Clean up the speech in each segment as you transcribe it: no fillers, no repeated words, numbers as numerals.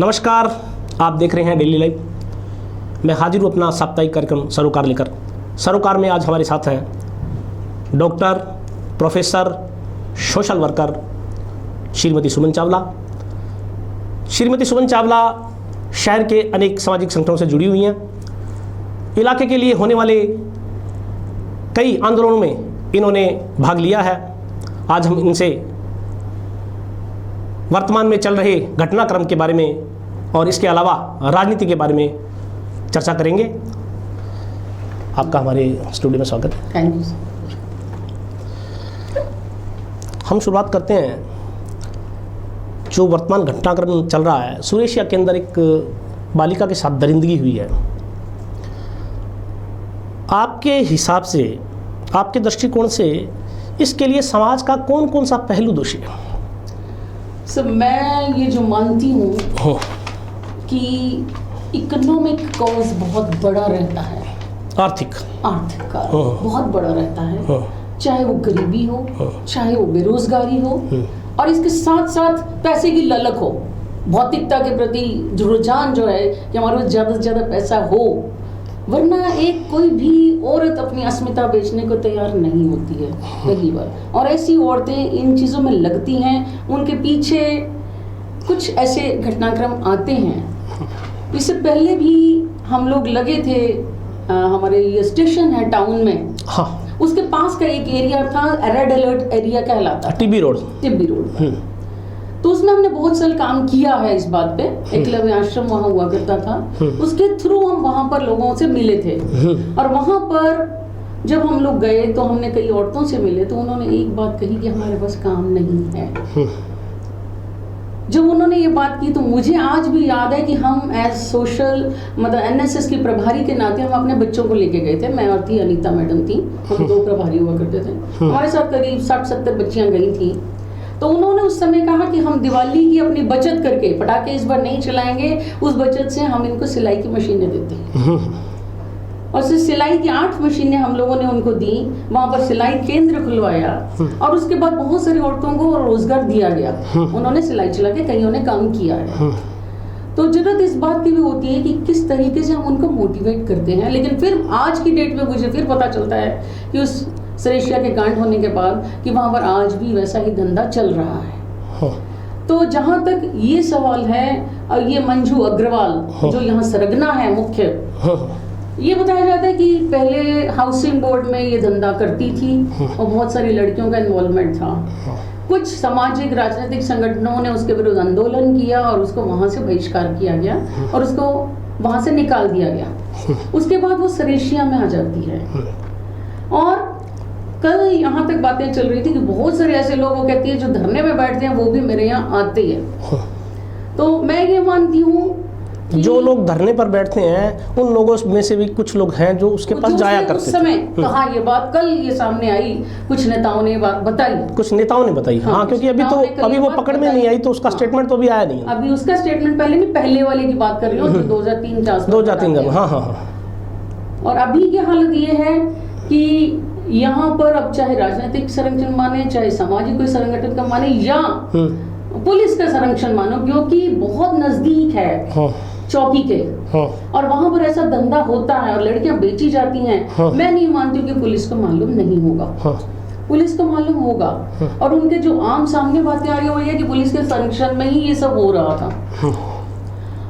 नमस्कार, आप देख रहे हैं डेली लाइव। मैं हाजिर हूँ अपना साप्ताहिक कार्यक्रम सरोकार लेकर। सरोकार में आज हमारे साथ हैं doctor, professor, social worker Shrimati Suman Chawla. Shrimati Suman Chawla शहर के अनेक सामाजिक संगठनों से जुड़ी हुई हैं। इलाके के लिए होने वाले कई आंदोलनों में इन्होंने भाग लिया है। आज हम इनसे वर्तमान में चल रहे घटनाक्रम के बारे में और इसके अलावा राजनीति के बारे में चर्चा करेंगे। आपका हमारे स्टूडियो में स्वागत है। Thank you. हम शुरुआत करते हैं, जो वर्तमान घटनाक्रम चल रहा है। सुरेशिया के अंदर एक बालिका के साथ दरिंदगी हुई है। आपके हिसाब से, आपके दृष्टिकोण से इसके लिए समाज का कौन कौन सा पहलू दोषी है? सर, मैं ये जो मानती हूँ कि इकोनॉमिक कॉज बहुत बड़ा रहता है। आर्थिक कारण बहुत बड़ा रहता है, चाहे वो गरीबी हो, चाहे वो बेरोजगारी हो, और इसके साथ साथ पैसे की ललक हो, भौतिकता के प्रति जो रुझान जो है कि हमारे पास ज़्यादा से ज़्यादा पैसा हो। वरना एक कोई भी औरत अपनी अस्मिता बेचने को तैयार नहीं होती है पहली बार, और ऐसी औरतें इन चीज़ों में लगती हैं। उनके पीछे कुछ ऐसे घटनाक्रम आते हैं। इससे पहले भी हम लोग लगे थे, हमारे ये स्टेशन है टाउन में, हाँ, उसके पास का एक एरिया था, रेड अलर्ट एरिया कहलाता, टिब्बी रोड। तो उसमें हमने बहुत साल काम किया है इस बात पे। एकलव्य आश्रम वहाँ हुआ करता था, उसके थ्रू हम वहाँ पर लोगों से मिले थे। और वहाँ पर जब हम लोग गए तो हमने कई औरतों से मिले, तो उन्होंने एक बात कही कि हमारे पास काम नहीं है। जब उन्होंने ये बात की तो मुझे आज भी याद है कि हम एज सोशल, मतलब एनएसएस की प्रभारी के नाते हम अपने बच्चों को लेके गए थे। मैं और थी अनीता मैडम थी, हम 2 प्रभारी हुआ करते थे। हमारे साथ करीब 60-70 बच्चियां गई थी। तो उन्होंने उस समय कहा कि हम दिवाली की अपनी बचत करके, पटाखे इस बार नहीं चलाएंगे, उस बचत से हम इनको सिलाई की मशीनें देते हैं। और सिलाई की 8 मशीनें हम लोगों ने उनको दी। वहाँ पर सिलाई केंद्र खुलवाया और उसके बाद बहुत सारी औरतों को रोजगार दिया गया। उन्होंने सिलाई चला के कईयों ने काम किया है। तो जरूरत इस बात की भी होती है कि किस तरीके से हम उनको मोटिवेट करते हैं। लेकिन फिर आज की डेट में मुझे फिर पता चलता है कि उस सुरेशिया के कांड होने के बाद कि वहाँ पर आज भी वैसा ही धंधा चल रहा है। तो जहाँ तक ये सवाल है, और ये मंजू अग्रवाल जो यहाँ सरगना है मुख्य, ये बताया जाता है कि पहले हाउसिंग बोर्ड में ये धंधा करती थी और बहुत सारी लड़कियों का इन्वॉल्वमेंट था। कुछ सामाजिक राजनीतिक संगठनों ने उसके विरुद्ध आंदोलन किया और उसको वहाँ से बहिष्कार किया गया और उसको वहाँ से निकाल दिया गया। उसके बाद वो सुरेशिया में आ जाती है। और कल यहाँ तक बातें चल रही थी कि बहुत सारे ऐसे लोग, वो कहती है जो धरने में बैठते हैं वो भी मेरे यहाँ आते हैं। तो मैं ये मानती हूँ, जो लोग धरने पर बैठते हैं उन लोगों में से भी कुछ लोग हैं जो उसके पास जाया करते थे। उस समय कहा ये बात, कल ये सामने आई, कुछ नेताओं ने बात बताई, कुछ नेताओं ने बताई। हाँ, क्योंकि अभी वो पकड़ में नहीं आई, तो उसका स्टेटमेंट तो अभी आया नहीं। अभी उसका स्टेटमेंट पहले नहीं, पहले वाले की बात कर रही हूँ जो 2003 हाँ हाँ हाँ। और अभी की हालत ये है कि यहाँ पर अब चाहे राजनीतिक संरक्षण माने, चाहे सामाजिक कोई संगठन का माने, या पुलिस का संरक्षण मानो, क्योंकि बहुत नजदीक है चौकी के, और वहां पर ऐसा धंधा होता है और लड़कियां बेची जाती हैं। मैं नहीं मानती हूँ कि पुलिस को मालूम नहीं होगा। पुलिस को मालूम होगा। और उनके जो आम सामने बातें आ रही है वो ये कि पुलिस के संरक्षण में ही ये सब हो रहा था।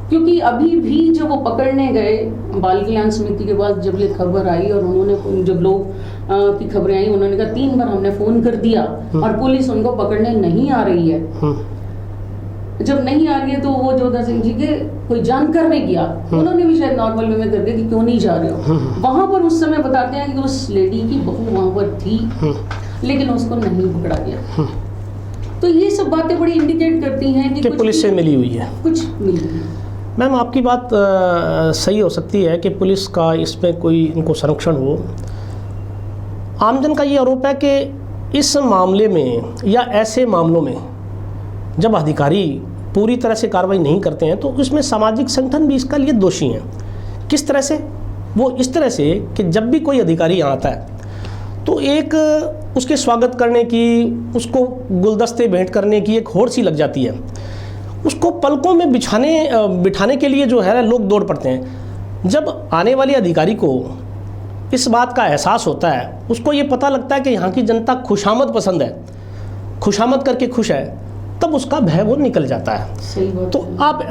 क्योंकि अभी भी जब वो पकड़ने गए, बाल कल्याण समिति के पास जब ये खबर आई और उन्होंने, जब लोग की खबरें आई, उन्होंने कहा 3 बार हमने फोन कर दिया और पुलिस उनको पकड़ने नहीं आ रही है। जब नहीं आ रही है तो वो जोधा सिंह जी के कोई जानकर नहीं किया, उन्होंने भी शायद नॉर्मल वे में कर दिया कि क्यों नहीं जा रहे हो। वहां पर उस समय बताते हैं कि उस लेडी की बहू वहां पर थी, लेकिन उसको नहीं पकड़ा गया। तो ये सब बातें बड़ी इंडिकेट करती हैं कि पुलिस से मिली हुई है, कुछ मिली है। मैम, आपकी बात सही हो सकती है कि पुलिस का इसमें कोई इनको संरक्षण हो। आमजन का ये आरोप है कि इस मामले में या ऐसे मामलों में जब अधिकारी पूरी तरह से कार्रवाई नहीं करते हैं तो उसमें सामाजिक संगठन भी इसका लिए दोषी हैं। किस तरह से? वो इस तरह से कि जब भी कोई अधिकारी यहाँ आता है तो एक उसके स्वागत करने की, उसको गुलदस्ते भेंट करने की एक होड़ सी लग जाती है। उसको पलकों में बिठाने के लिए जो है लोग दौड़ पड़ते हैं। जब आने वाले अधिकारी को इस बात का एहसास होता है, उसको ये पता लगता है कि यहाँ की जनता खुशामद पसंद है, खुशामद करके खुश है, तब उसका भय वो निकल जाता है। सही बात। तो आप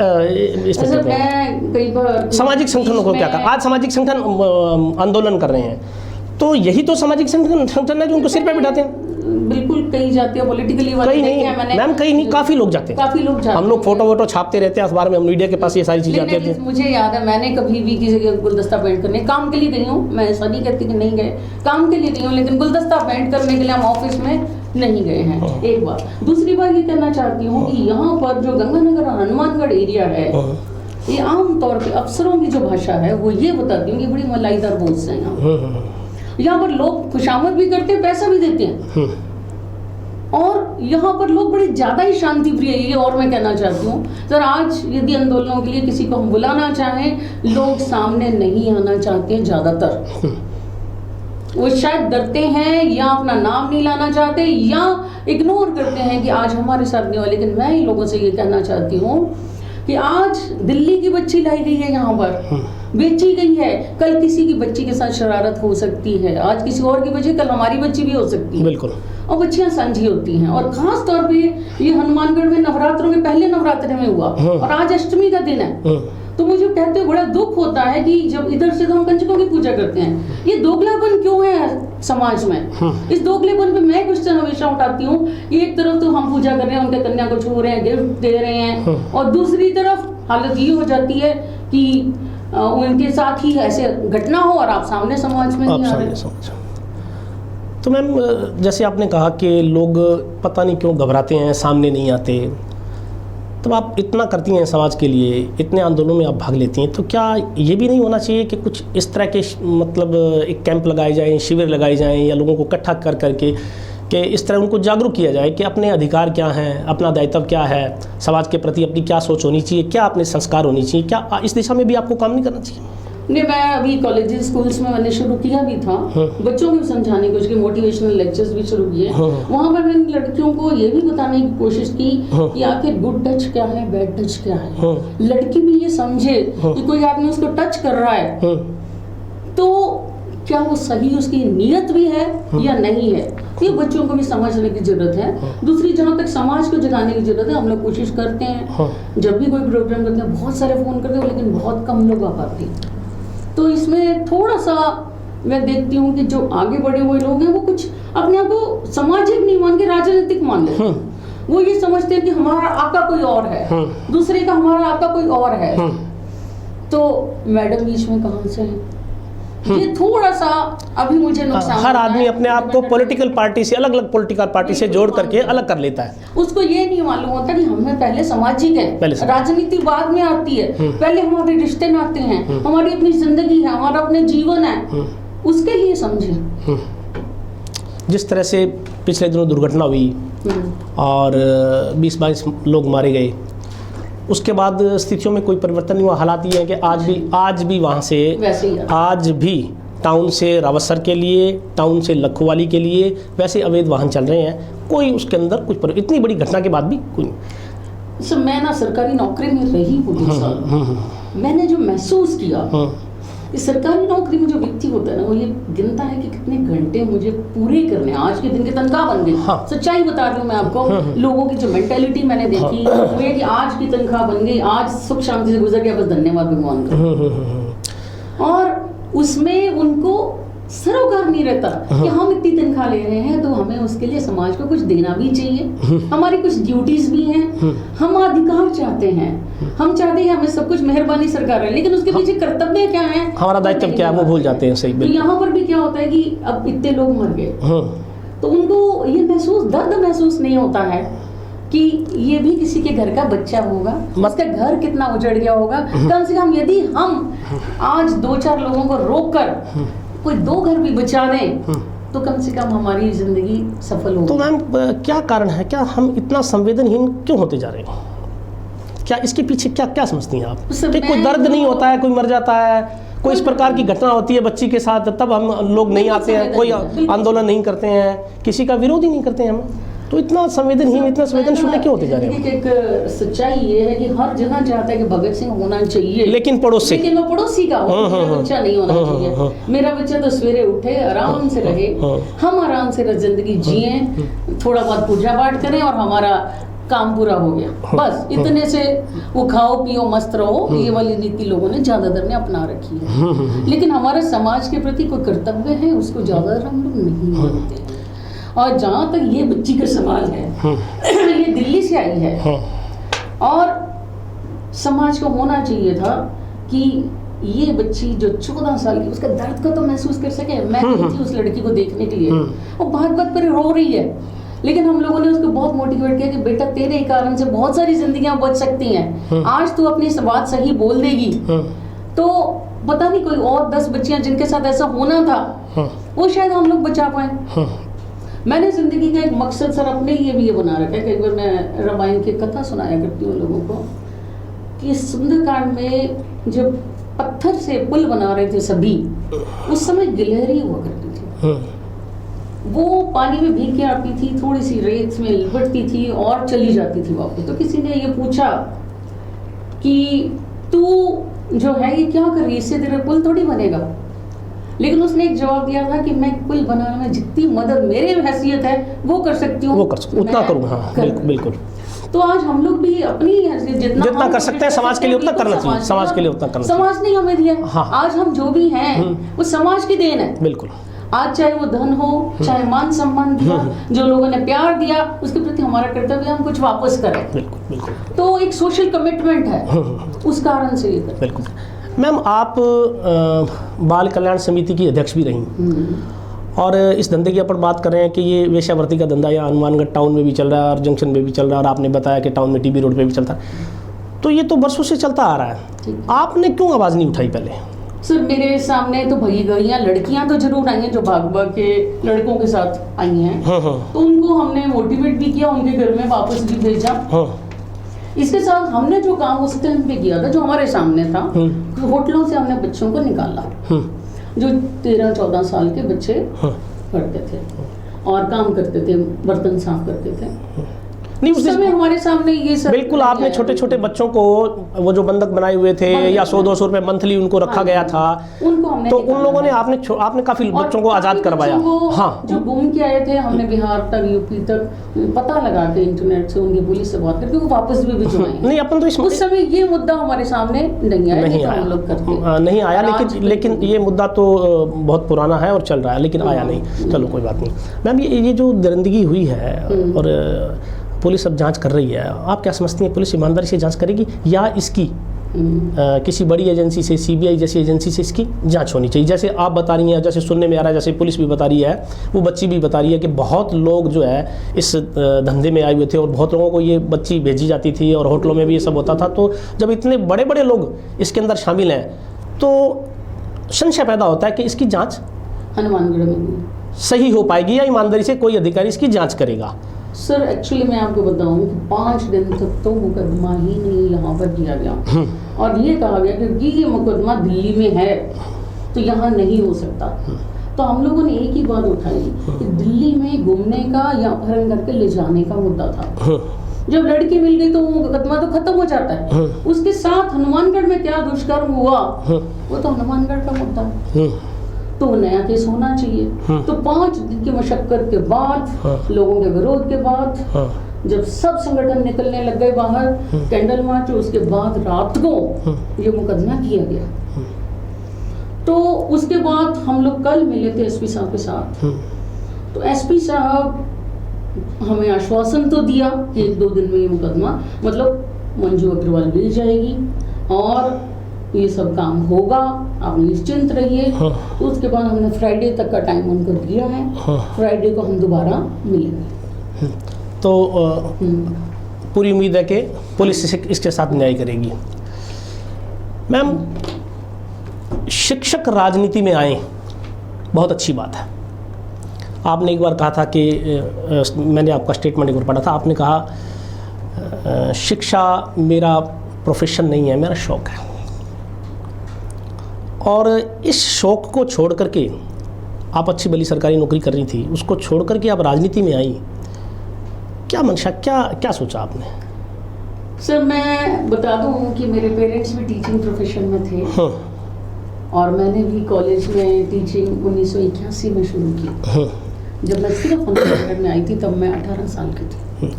इसमें मैं कई बार सामाजिक संगठनों को क्या कहा, आज सामाजिक संगठन आंदोलन कर रहे हैं, तो यही तो सामाजिक संगठन है जो उनको सिर पे बिठाते हैं। बिल्कुल, कई जाते हैं पॉलिटिकली, कहीं नहीं मैम, कहीं नहीं, काफ़ी लोग जाते हैं, काफ़ी लोग जाते हैं। हम लोग फोटो वोटो छापते रहते हैं अखबार में, मीडिया के पास ये सारी चीज़ें आती हैं। मुझे याद है, मैंने कभी भी किसी के गुलदस्ता पेंट करने काम के लिए गई हूँ, मैं ऐसा नहीं कहती कि नहीं गए, काम के लिए गई हूँ, लेकिन गुलदस्ता पेंट करने के लिए हम ऑफिस में नहीं गए हैं। एक बात। दूसरी बात ये कहना चाहती हूँ कि यहाँ पर जो गंगानगर और हनुमानगढ़ एरिया है, ये आम तौर पे अफसरों की जो भाषा है वो ये बताती हूँ कि बड़ी मलाईदार बोझ है यहाँ पर लोग खुशामद भी करते हैं, पैसा भी देते हैं, और यहाँ पर लोग बड़े ज़्यादा ही शांति प्रिय है। ये और मैं कहना चाहती हूँ सर, आज यदि आंदोलनों के लिए किसी को हम बुलाना चाहें, लोग सामने नहीं आना चाहते हैं ज़्यादातर, वो शायद डरते हैं या अपना नाम नहीं लाना चाहते या इग्नोर करते हैं कि आज हमारे साथ नहीं हुआ। लेकिन मैं इन लोगों से ये कहना चाहती हूँ कि आज दिल्ली की बच्ची लाई गई है, यहाँ पर बेची गई है, कल किसी की बच्ची के साथ शरारत हो सकती है, आज किसी और की बच्ची, कल हमारी बच्ची भी हो सकती है। बिल्कुल। और बच्चियां साझी होती हैं, और खास तौर पे ये हनुमानगढ़ में नवरात्रों के पहले नवरात्रे में हुआ, और आज अष्टमी का दिन है। तो मुझे कहते हुए बड़ा दुख होता है कि जब इधर से तो हम कंजकों की पूजा करते हैं, ये दोगलापन क्यों है समाज में? इस दोगलेपन पे मैं क्वेश्चन हमेशा उठाती हूँ। एक तरफ तो हम पूजा कर रहे हैं, उनके कन्या को छू रहे हैं, गिफ्ट दे रहे हैं, और दूसरी तरफ हालत ये हो जाती है कि उनके साथ ही ऐसे घटना हो और आप सामने समाज में नहीं आ रहे। तो मैम, जैसे आपने कहा कि लोग पता नहीं क्यों घबराते हैं, सामने नहीं आते, तो आप इतना करती हैं समाज के लिए, इतने आंदोलनों में आप भाग लेती हैं, तो क्या ये भी नहीं होना चाहिए कि कुछ इस तरह के मतलब एक कैंप लगाए जाएं, शिविर लगाए जाएं, या लोगों को इकट्ठा कर करके कि इस तरह उनको जागरूक किया जाए कि अपने अधिकार क्या हैं, अपना दायित्व क्या है, समाज के प्रति अपनी क्या सोच होनी चाहिए, क्या अपने संस्कार होनी चाहिए, क्या इस दिशा में भी आपको काम नहीं करना चाहिए? नहीं, मैं अभी कॉलेजेस स्कूल्स में मैंने शुरू किया भी था, बच्चों को भी समझाने की, उसके मोटिवेशनल लेक्चर्स भी शुरू किए। वहाँ पर मैंने लड़कियों को ये भी बताने की कोशिश की कि आखिर गुड टच क्या है, बैड टच क्या है। लड़की भी ये समझे कि कोई आदमी उसको टच कर रहा है तो क्या वो सही उसकी नीयत भी है या नहीं है, ये बच्चों को भी समझने की जरूरत है। दूसरी, जहाँ तक समाज को जगाने की जरूरत है, हम लोग कोशिश करते हैं, जब भी कोई प्रोग्राम करते हैं बहुत सारे फोन करते हैं, लेकिन बहुत कम लोग आ पाते हैं। तो इसमें थोड़ा सा मैं देखती हूँ कि जो आगे बढ़े हुए लोग हैं वो कुछ अपने आप को सामाजिक नहीं मान के राजनीतिक मान लेते हैं। वो ये समझते हैं कि हमारा आका कोई और है, दूसरे का हमारा आका कोई और है। तो मैडम बीच में कहाँ से है, ये थोड़ा सा अभी मुझे नुकसान। हर आदमी अपने आप को पॉलिटिकल पार्टी से, अलग अलग पॉलिटिकल पार्टी से जोड़ करके अलग कर लेता है। उसको ये नहीं मालूम होता कि हमें पहले सामाजिक है, राजनीति बाद में आती है, पहले हमारे रिश्ते नाते हैं, हमारी अपनी जिंदगी है, हमारा अपने जीवन है, उसके लिए समझे। जिस तरह से पिछले दिनों दुर्घटना हुई और 20-22 लोग मारे गए, उसके बाद स्थितियों में कोई परिवर्तन नहीं हुआ। हालात ये है कि आज भी वहाँ से, आज भी टाउन से रावतसर के लिए, टाउन से लखोवाली के लिए वैसे अवैध वाहन चल रहे हैं। कोई उसके अंदर कुछ इतनी बड़ी घटना के बाद भी कोई नहीं। सर, मैं ना सरकारी नौकरी में रही हूँ 2 साल, मैंने जो महसूस किया, इस सरकारी नौकरी में जो व्यक्ति होता है ना, वो ये गिनता है कि कितने घंटे मुझे पूरे करने, आज के दिन की तनख्वाह बन गई। सच्चाई बता रही हूँ मैं आपको, लोगों की जो मेंटेलिटी मैंने देखी वो ये कि आज की तनख्वाह बन गई, आज सुख शांति से गुजर गया, बस धन्यवाद भगवान का। और उसमें उनको सरोकार नहीं रहता कि हम इतनी तनख्वाह ले रहे हैं तो हमें उसके लिए समाज को कुछ देना भी चाहिए, हमारी कुछ ड्यूटीज भी हैं, हम अधिकार चाहते हैं, हम चाहते हैं हमें सब कुछ मेहरबानी सरकार है, लेकिन उसके पीछे कर्तव्य क्या है, हमारा दायित्व क्या है, वो भूल जाते हैं। सही। तो यहाँ पर भी क्या होता है कि अब इतने लोग मर गए तो उनको ये दर्द महसूस नहीं होता है कि ये भी किसी के घर का बच्चा होगा, उसका घर कितना उजड़ गया होगा। कम से कम यदि हम आज 2-4 लोगों को रोक कर कोई 2 घर भी बचा दें तो कम से कम हमारी जिंदगी सफल होगी। तो मैम, क्या कारण है, क्या हम इतना संवेदनहीन क्यों होते जा रहे हैं? क्या इसके पीछे क्या समझती हैं आप? कि कोई दर्द नहीं होता है, कोई मर जाता है, कोई इस प्रकार की घटना होती है बच्ची के साथ, तब हम लोग नहीं आते हैं, कोई आंदोलन नहीं करते हैं, किसी का विरोध ही नहीं करते हैं हम? तो इतना संवेदनहीन, इतना संवेदनशील क्यों होते जा रहे हैं? एक सच्चाई ये है कि हर जगह चाहता है कि भगत सिंह होना चाहिए, लेकिन पड़ोसी, लेकिन वो पड़ोसी का हो, मेरा बच्चा नहीं होना चाहिए। मेरा बच्चा तो सवेरे उठे, आराम से रहे, हम आराम से जिंदगी जिए, थोड़ा बहुत पूजा पाठ करें और हमारा काम पूरा हो गया, बस इतने से वो खाओ पियो मस्त रहो, ये वाली नीति लोगों ने ज्यादातर ने अपना रखी है। लेकिन हमारा समाज के प्रति कोई कर्तव्य है उसको ज्यादातर हम लोग नहीं मानते हैं। और जहाँ तक ये बच्ची का सवाल है, ये दिल्ली से आई है और समाज को होना चाहिए था कि ये बच्ची जो 14 साल की, उसका दर्द को तो महसूस कर सके। मैं गई थी उस लड़की को देखने के लिए, वो बात पर रो रही है, लेकिन हम लोगों ने उसको बहुत मोटिवेट किया कि बेटा तेरे कारण से बहुत सारी जिंदगियां बच सकती हैं। आज तू अपनी बात सही बोल देगी तो पता नहीं कोई और 10 बच्चियां जिनके साथ ऐसा होना था वो शायद हम लोग बचा पाए। मैंने जिंदगी का एक मकसद सर अपने लिए भी ये बना रखा है। कई बार मैं रामायण की कथा सुनाया करती हूँ लोगों को कि सुंदरकांड में जब पत्थर से पुल बना रहे थे सभी, उस समय गिलहरी हुआ करती थी, वो पानी में भीग के आती थी, थोड़ी सी रेत में लिपटती थी और चली जाती थी वापस। तो किसी ने ये पूछा कि तू जो है ये क्या कर रही है, इससे तेरा पुल थोड़ी बनेगा। लेकिन उसने एक जवाब दिया था कि मैं पुल बनाने में जितनी मदद मेरे हैसियत है वो कर सकती हूँ, उतना करूँ। हाँ बिल्कुल। तो आज हम लोग भी अपनी हैसियत जितना कर सकते हैं समाज के लिए उतना करना चाहिए, समाज के लिए उतना करना चाहिए। समाज ने हमें दिया। हाँ। आज हम जो भी हैं वो समाज की देन है। बिल्कुल। आज चाहे वो धन हो, चाहे मान सम्मान दिया, जो लोगों ने प्यार दिया, उसके प्रति हमारा कर्तव्य हम कुछ वापस करें। बिल्कुल बिल्कुल। तो एक सोशल कमिटमेंट है, उस कारण से ये करते। बिल्कुल। मैम आप बाल कल्याण समिति की अध्यक्ष भी रही और इस धंधे की अपन बात कर रहे हैं कि ये वेश्यावृत्ति का धंधा या हनुमानगढ़ टाउन में भी चल रहा है और जंक्शन में भी चल रहा है, और आपने बताया कि टाउन में टीबी रोड पे भी चलता है, तो ये तो वर्षों से चलता आ रहा है। आपने क्यों आवाज़ नहीं उठाई पहले? सर मेरे सामने तो भई गईयाँ लड़कियां तो जरूर आई हैं जो भाग के लड़कों के साथ आई हैं। तो उनको हमने मोटिवेट भी किया, उनके घर में वापस भी भेजा। इसके साथ हमने जो काम उस टाइम पे किया था, जो हमारे सामने था, होटलों से हमने बच्चों को निकाला जो 13-14 साल के बच्चे पढ़ते थे और काम करते थे, बर्तन साफ करते थे। नहीं उस समय हमारे सामने ये सब बिल्कुल। आपने छोटे छोटे बच्चों को वो जो बंधक बनाए हुए थे या 100-200 रुपए मंथली उनको रखा गया था, उनको हमने तो उन लोगों ने आपने काफी बच्चों को आजाद करवाया। हाँ, जो घूम के आए थे हमने बिहार तक, यूपी तक पता लगा के इंटरनेट से उनकी पुलिस से बात करके वो वापस भी भिजवाए। नहीं अपन तो उस समय ये मुद्दा हमारे सामने नहीं आया, हम लोग करते नहीं आया, लेकिन ये मुद्दा तो बहुत पुराना है और चल रहा है, लेकिन आया नहीं। चलो कोई बात नहीं। मैम ये जो दरिंदगी हुई है और पुलिस अब जांच कर रही है, आप क्या समझती हैं पुलिस ईमानदारी से जांच करेगी या इसकी किसी बड़ी एजेंसी से, सीबीआई जैसी एजेंसी से इसकी जांच होनी चाहिए? जैसे आप बता रही हैं, जैसे सुनने में आ रहा है, जैसे पुलिस भी बता रही है, वो बच्ची भी बता रही है कि बहुत लोग जो है इस धंधे में आए हुए थे और बहुत लोगों को ये बच्ची भेजी जाती थी और होटलों में भी ये सब होता था। तो जब इतने बड़े बड़े लोग इसके अंदर शामिल हैं तो संशय पैदा होता है कि इसकी जाँच हनुमानगढ़ में सही हो पाएगी या ईमानदारी से कोई अधिकारी इसकी जाँच करेगा? सर एक्चुअली मैं आपको बताऊं कि 5 दिन तक तो मुकदमा ही नहीं यहाँ पर किया गया और ये कहा गया कि ये मुकदमा दिल्ली में है तो यहाँ नहीं हो सकता। तो हम लोगों ने एक ही बात उठाई कि दिल्ली में घूमने का या अपहरण करके ले जाने का मुद्दा था। जब लड़की मिल गई तो वो मुकदमा तो खत्म हो जाता है। उसके साथ हनुमानगढ़ में क्या दुष्कर्म हुआ वो तो हनुमानगढ़ का मुद्दा है, तो नया केस होना चाहिए। तो 5 दिन की मशक्कत के बाद, लोगों के विरोध के बाद, जब सब संगठन निकलने लग गए बाहर, कैंडल मार्च, उसके बाद रात को ये मुकदमा किया गया। तो उसके बाद हम लोग कल मिले थे एसपी साहब के साथ। तो एसपी साहब हमें आश्वासन तो दिया कि 1-2 दिन में ये मुकदमा मतलब मंजू अग्रवाल मिल जाएगी और ये सब काम होगा, आप निश्चिंत रहिए। तो उसके बाद हमने फ्राइडे तक का टाइम उनको दिया है। फ्राइडे को हम दोबारा मिलेंगे। तो पूरी उम्मीद है कि पुलिस इसके साथ न्याय करेगी। मैम शिक्षक राजनीति में आए, बहुत अच्छी बात है। आपने एक बार कहा था कि मैंने आपका स्टेटमेंट एक बार पढ़ा था, आपने कहा शिक्षा मेरा प्रोफेशन नहीं है, मेरा शौक है। और इस शौक़ को छोड़ करके आप अच्छी भली सरकारी नौकरी कर रही थी, उसको छोड़ करके आप राजनीति में आई, क्या मंशा, क्या सोचा आपने? सर मैं बता दूं कि मेरे पेरेंट्स भी टीचिंग प्रोफेशन में थे। हाँ। और मैंने भी कॉलेज में टीचिंग 1981 में शुरू की। हाँ। जब मैं सिर्फ अंडरग्रेजुएट में आई थी तब मैं 18 साल की थी,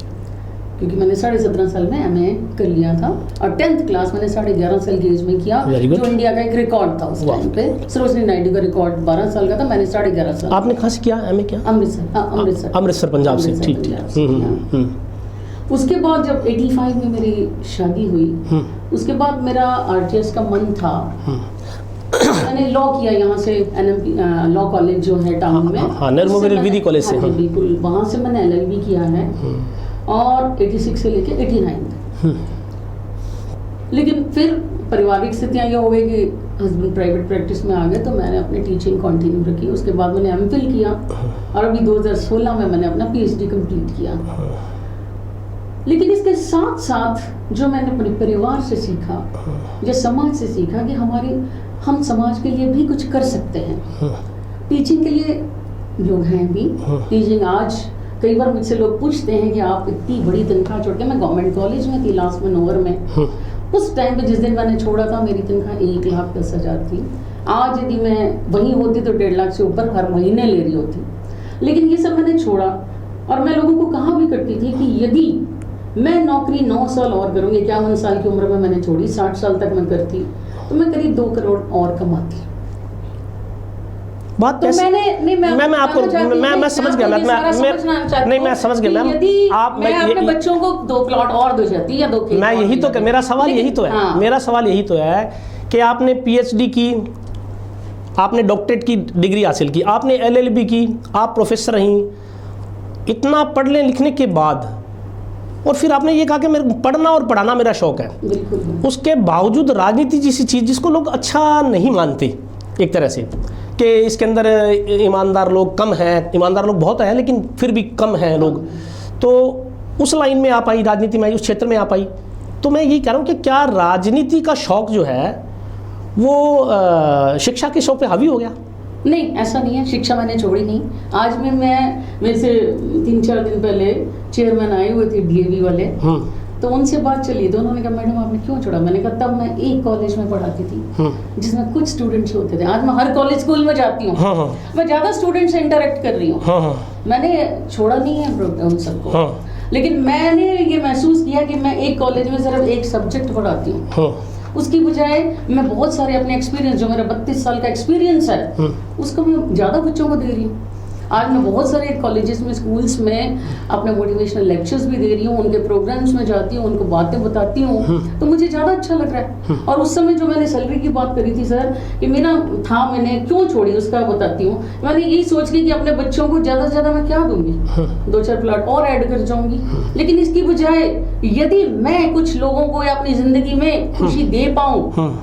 क्योंकि मैंने 17.5 साल में MA कर लिया था और 10th क्लास मैंने 11.5 साल की एज में किया, जो इंडिया का एक रिकॉर्ड था उस टाइम पे। सरोजनी नायडू का रिकॉर्ड 12 साल का था, मैंने 11.5 साल। आपने कहाँ से किया MA? क्या? अमृतसर। हाँ, अमृतसर पंजाब से। ठीक। उसके बाद जब 85 में मेरी शादी हुई, उसके बाद मेरा RTS का मन था। मैंने लॉ किया यहाँ से, NMP लॉ कॉलेज जो है टाउन में। हाँ, नरमोविल विधि कॉलेज से। बिल्कुल, वहाँ से मैंने LLB किया है और 86 से लेके 89 तक। लेकिन फिर पारिवारिक स्थितियाँ ये हो गई कि हस्बैंड प्राइवेट प्रैक्टिस में आ गए, तो मैंने अपनी टीचिंग कंटिन्यू रखी। उसके बाद मैंने MPhil किया और अभी 2016 में मैंने अपना PhD कंप्लीट किया। लेकिन इसके साथ साथ जो मैंने अपने परिवार से सीखा, जो समाज से सीखा कि हम समाज के लिए भी कुछ कर सकते हैं। टीचिंग के लिए लोग हैं भी। टीचिंग आज कई बार मुझसे लोग पूछते हैं कि आप इतनी बड़ी तनख्वाह छोड़ के, मैं गवर्नमेंट कॉलेज में थी लास्ट मनोहर में, उस टाइम पे जिस दिन मैंने छोड़ा था मेरी तनख्वाह 1,10,000 थी। आज यदि मैं वहीं होती तो 1.5 लाख से ऊपर हर महीने ले रही होती। लेकिन ये सब मैंने छोड़ा और मैं लोगों को कहा भी करती थी कि यदि मैं नौकरी 9 साल और करूँगी, 51 साल की उम्र में मैंने छोड़ी, 60 साल तक मैं करती तो मैं करीब 2 करोड़ और कमाती। बात तो मैंने नहीं, मैं आपको मैं समझ गया। मैं समझ गया मैम। आप मैं अपने बच्चों को 2 प्लॉट और दे जाती या 2 खेत। मैं यही तो, मेरा सवाल यही तो है। मेरा सवाल यही तो है कि आपने PhD की, आपने डॉक्टरेट की डिग्री हासिल की, आपने LLB की, आप प्रोफेसर रहीं, इतना पढ़ने लिखने के बाद, और फिर आपने ये कहा कि मेरे पढ़ना और पढ़ाना मेरा शौक है। बिल्कुल। उसके बावजूद राजनीति जैसी चीज़ जिसको लोग अच्छा नहीं मानते एक तरह से, कि इसके अंदर ईमानदार लोग कम हैं, ईमानदार लोग बहुत हैं लेकिन फिर भी कम हैं लोग, तो उस लाइन में आप आई, राजनीति में आई, उस क्षेत्र में आप आई। तो मैं यही कह रहा हूँ कि क्या राजनीति का शौक जो है वो शिक्षा के शौक पे हावी हो गया? नहीं, ऐसा नहीं है। शिक्षा मैंने छोड़ी नहीं। आज भी मेरे से 3-4 दिन पहले चेयरमैन आए हुए थे DAV वाले, तो उनसे बात चली तो उन्होंने कहा मैडम आपने क्यों छोड़ा? मैंने कहा तब मैं एक कॉलेज में पढ़ाती थी जिसमें कुछ स्टूडेंट्स होते थे। आज मैं हर कॉलेज स्कूल में जाती हूँ। मैं ज़्यादा स्टूडेंट से इंटरेक्ट कर रही हूँ। मैंने छोड़ा नहीं है उन सबको। लेकिन मैंने ये महसूस किया कि मैं एक कॉलेज में सिर्फ एक सब्जेक्ट पढ़ाती हूँ, उसकी बजाय मैं बहुत सारे अपने एक्सपीरियंस, जो मेरा 32 साल का एक्सपीरियंस है, उसको मैं ज़्यादा बच्चों को दे रही हूँ। आज मैं बहुत सारे कॉलेजेस में, स्कूल्स में अपने मोटिवेशनल लेक्चर्स भी दे रही हूँ, उनके प्रोग्राम्स में जाती हूँ, उनको बातें बताती हूँ, तो मुझे ज़्यादा अच्छा लग रहा है। और उस समय जो मैंने सैलरी की बात करी थी सर, कि मेरा था, मैंने क्यों छोड़ी उसका बताती हूँ। मैंने यही सोच के कि अपने बच्चों को ज़्यादा से ज़्यादा मैं क्या दूंगी, 2-4 प्लॉट और ऐड कर जाऊंगी। लेकिन इसकी बजाय यदि मैं कुछ लोगों को या अपनी ज़िंदगी में खुशी दे पाऊँ